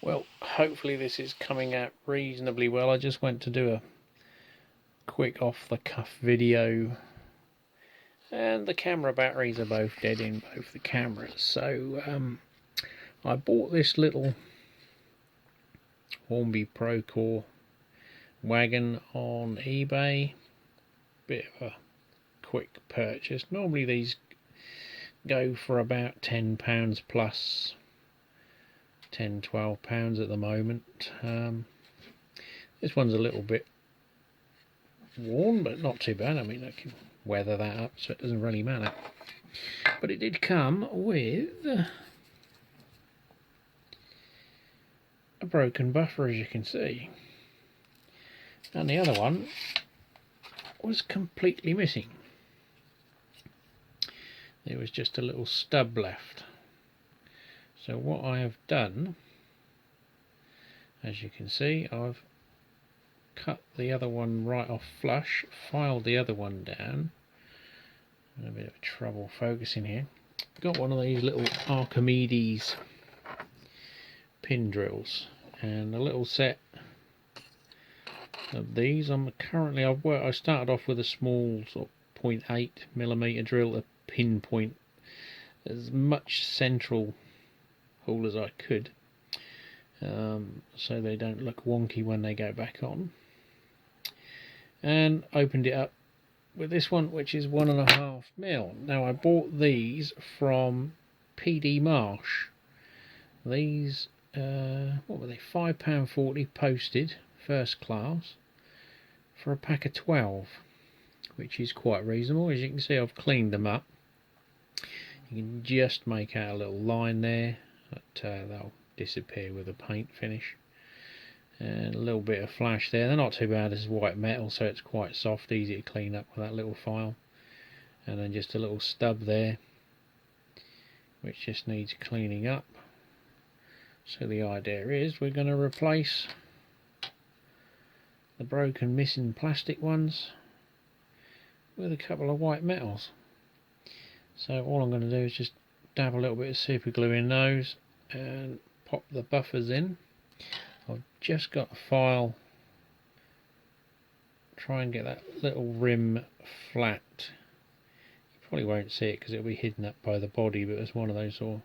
Well, hopefully this is coming out reasonably well. I just went to do a quick off-the-cuff video, and the camera batteries are both dead in both the cameras. So I bought this little Hornby Procore wagon on eBay. Bit of a quick purchase. Normally these go for about £10 plus, £10–12 at the moment. This one's a little bit worn, but not too bad. I mean, I can weather that up, so it doesn't really matter. But it did come with a broken buffer, as you can see, and the other one was completely missing. There was just a little stub left. So what I have done, as you can see, I've cut the other one right off flush, filed the other one down. A bit of trouble focusing here. Got one of these little Archimedes pin drills and a little set of these. I started off with a small sort of 0.8mm drill to pinpoint as much central hole as I could, so they don't look wonky when they go back on, and opened it up with this one, which is 1.5mm. Now I bought these from PD Marsh. These what were they, £5.40 posted, first class, for a pack of 12, which is quite reasonable. As you can see, I've cleaned them up. You can just make out a little line there, but they'll disappear with a paint finish. And a little bit of flash there. They're not too bad. This is white metal, so it's quite soft, easy to clean up with that little file. And then just a little stub there, which just needs cleaning up. So the idea is we're going to replace the broken, missing plastic ones with a couple of white metals. So all I'm going to do is just dab a little bit of super glue in those and pop the buffers in. I've just got a file, try and get that little rim flat. You probably won't see it because it'll be hidden up by the body, but it's one of those sort of,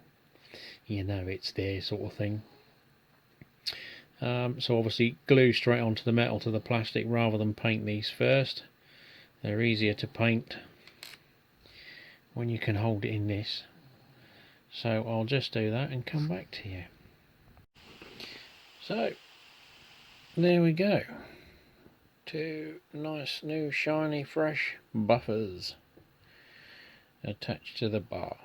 you know, it's there sort of thing. So obviously glue straight onto the metal to the plastic rather than paint these first. They're easier to paint when you can hold it in this. So I'll just do that and come back to you. So there we go, two nice new shiny fresh buffers attached to the bar.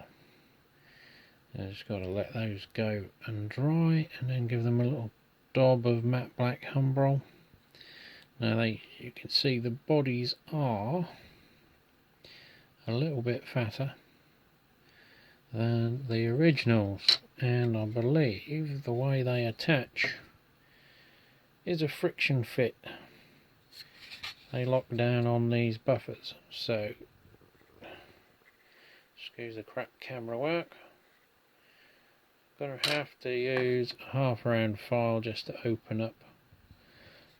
I just got to let those go and dry, and then give them a little daub of matte black Humbrol. Now you can see the bodies are a little bit fatter than the originals, and I believe the way they attach is a friction fit. They lock down on these buffers, so excuse the crap camera work. Gonna have to use a half round file just to open up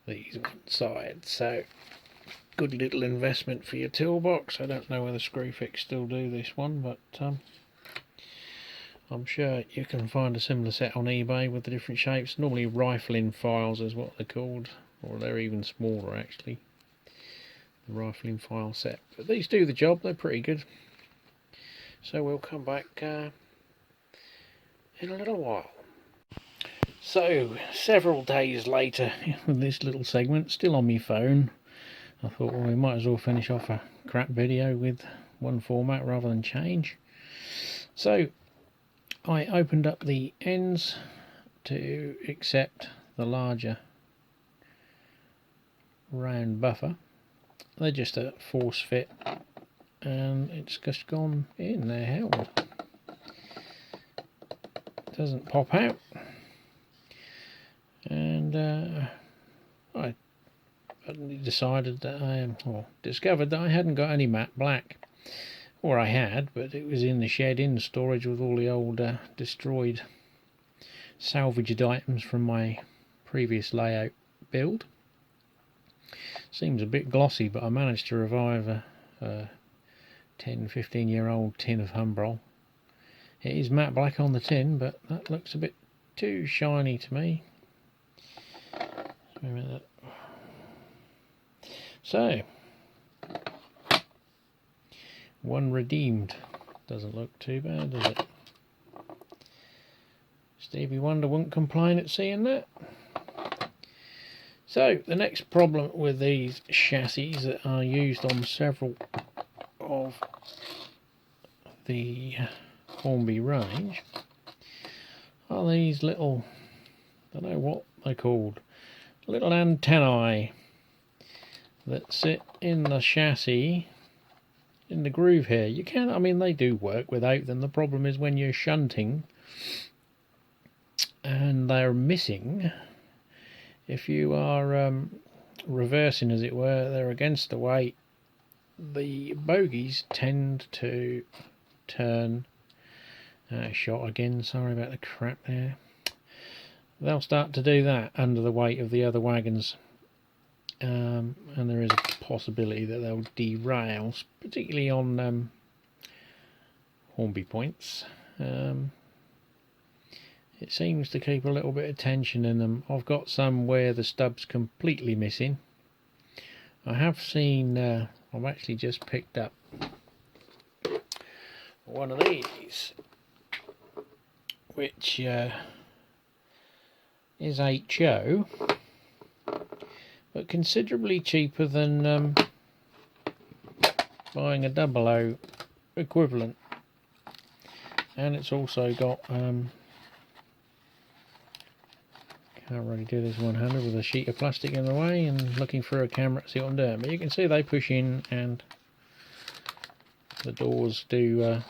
these one side. So good little investment for your toolbox. I don't know whether Screwfix still do this one, but I'm sure you can find a similar set on eBay with the different shapes. Normally rifling files is what they're called, or they're even smaller actually, the rifling file set. But these do the job, they're pretty good. So we'll come back in a little while. So several days later, with this little segment still on my phone, I thought, well, we might as well finish off a crap video with one format rather than change. So I opened up the ends to accept the larger round buffer. They're just a force fit, and it's just gone in. They're held. Doesn't pop out, and I decided that discovered that I hadn't got any matte black, or I had, but it was in the shed in storage with all the old destroyed salvaged items from my previous layout build. Seems a bit glossy, but I managed to revive a 10-15 year old tin of Humbrol. It is matte black on the tin, but that looks a bit too shiny to me. So, one redeemed. Doesn't look too bad, does it? Stevie Wonder wouldn't complain at seeing that. So, the next problem with these chassis that are used on several of the Hornby range are these little, I don't know what they're called, little antennae that sit in the chassis in the groove here. You can, I mean, they do work without them. The problem is when you're shunting and they're missing, if you are reversing, as it were, they're against the weight, the bogies tend to turn. Shot again, sorry about the crap there. They'll start to do that under the weight of the other wagons, and there is a possibility that they'll derail, particularly on Hornby points. It seems to keep a little bit of tension in them. I've got some where the stub's completely missing. I have seen, I've actually just picked up one of these, which is HO, but considerably cheaper than buying a 00 equivalent. And it's also got, can't really do this one-handed with a sheet of plastic in the way and looking through a camera to see what I'm doing, but you can see they push in and the doors do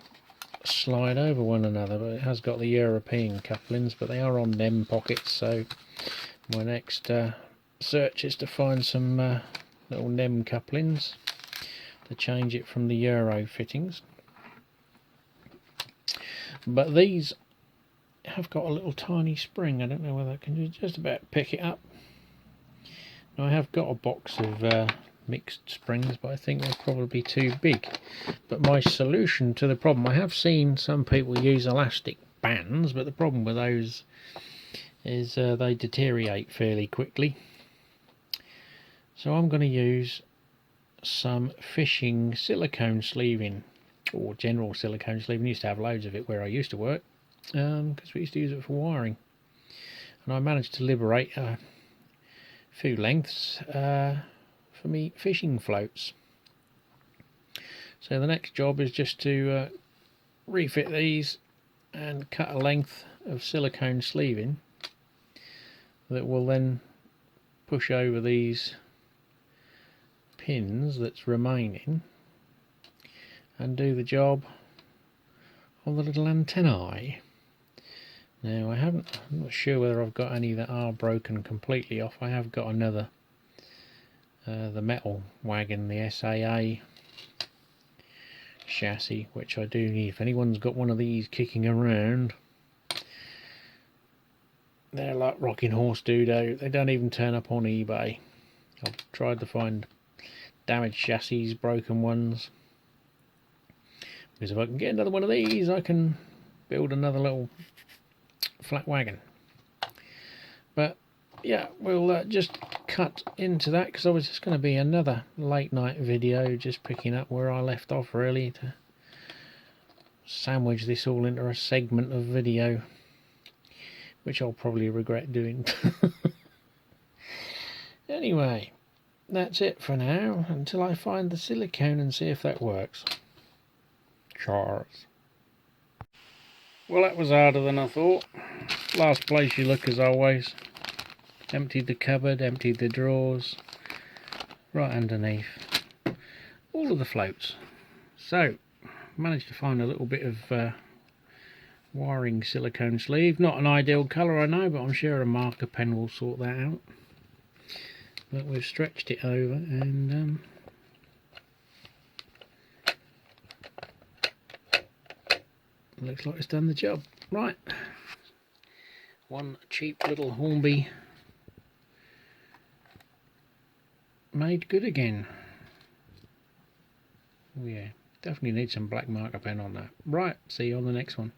slide over one another, but it has got the European couplings, but they are on NEM pockets, so my next search is to find some little NEM couplings to change it from the Euro fittings. But these have got a little tiny spring. I don't know whether I can just about pick it up. Now I have got a box of mixed springs, but I think they're probably too big. But my solution to the problem, I have seen some people use elastic bands, but the problem with those is they deteriorate fairly quickly. So I'm going to use some fishing silicone sleeving, or general silicone sleeving. I used to have loads of it where I used to work, because we used to use it for wiring, and I managed to liberate a few lengths for me fishing floats. So the next job is just to refit these and cut a length of silicone sleeving that will then push over these pins that's remaining and do the job of the little antennae. Now I'm not sure whether I've got any that are broken completely off. I have got another, the metal wagon, the SAA chassis, which I do need. If anyone's got one of these kicking around, they're like rocking horse doodah. They don't even turn up on eBay. I've tried to find damaged chassis, broken ones, because if I can get another one of these, I can build another little flat wagon. But yeah, we'll just cut into that, because I was just going to be another late night video, just picking up where I left off, really, to sandwich this all into a segment of video, which I'll probably regret doing. Anyway, that's it for now, until I find the silicone and see if that works. Cheers. Well, that was harder than I thought. Last place you look, as always. Emptied the cupboard, emptied the drawers, right underneath all of the floats. So, managed to find a little bit of wiring silicone sleeve. Not an ideal colour, I know, but I'm sure a marker pen will sort that out. But we've stretched it over, and looks like it's done the job. Right, One cheap little Hornby made good again. Oh yeah, definitely need some black marker pen on that. Right, see you on the next one.